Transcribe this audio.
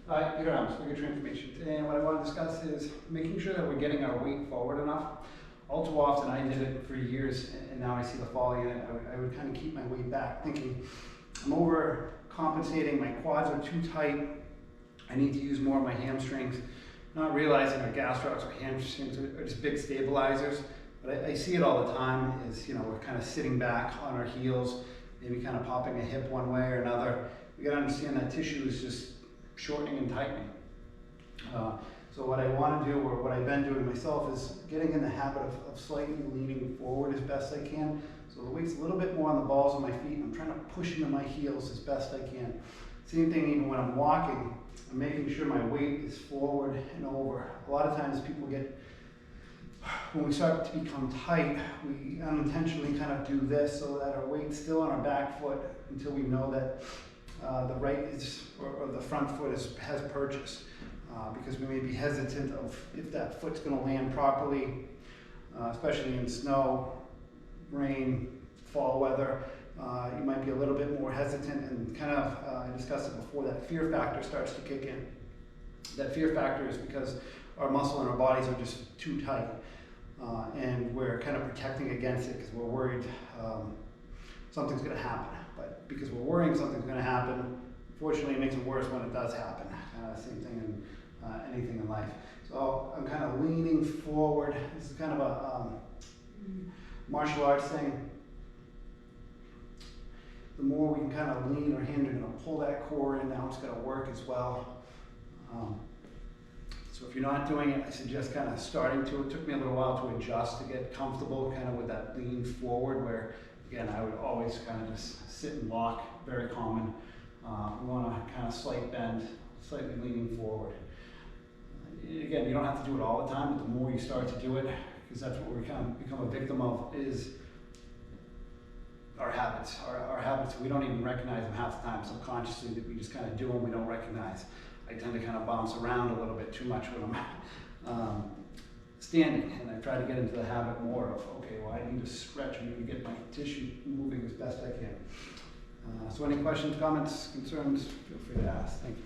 Hi, Peter Adams, Figure Transformation. And what I want to discuss is making sure that we're getting our weight forward enough. All too often, I did it for years, and now I see the folly in it. I would kind of keep my weight back, thinking I'm overcompensating, my quads are too tight, I need to use more of my hamstrings, not realizing our gastrocs or hamstrings are just big stabilizers. But I see it all the time, is, you know, we're kind of sitting back on our heels, maybe kind of popping a hip one way or another. We got to understand that tissue is just shortening and tightening. So what I want to do, or what I've been doing myself, is getting in the habit of slightly leaning forward as best I can. So the weight's a little bit more on the balls of my feet, and I'm trying to push into my heels as best I can. Same thing even when I'm walking, I'm making sure my weight is forward and over. A lot of times people when we start to become tight, we unintentionally kind of do this so that our weight's still on our back foot until we know that the right is, or the front foot has purchase, because we may be hesitant of if that foot's going to land properly, especially in snow, rain, fall weather. You might be a little bit more hesitant, and kind of, I discussed it before, that fear factor starts to kick in. That fear factor is because our muscle and our bodies are just too tight, and we're kind of protecting against it because we're worried something's going to happen. But because we're worrying something's going to happen, unfortunately it makes it worse when it does happen. Same thing in anything in life. So I'm kind of leaning forward. This is kind of a martial arts thing. The more we can kind of lean our hand, we're going to pull that core in. Now it's going to work as well. So if you're not doing it, I suggest kind of starting to. It took me a little while to adjust to get comfortable kind of with that lean forward, where again I would always kind of just sit and lock, very common. We want to kind of slight bend, slightly leaning forward. Again, you don't have to do it all the time, but the more you start to do it, because that's what we kind of become a victim of, is our habits. Our habits, we don't even recognize them half the time subconsciously, that we just kind of do them, we don't recognize. I tend to kind of bounce around a little bit too much when I'm standing, and I try to get into the habit more of, okay, well, I need to stretch, I need to get my tissue moving as best I can. So any questions, comments, concerns, feel free to ask. Thank you.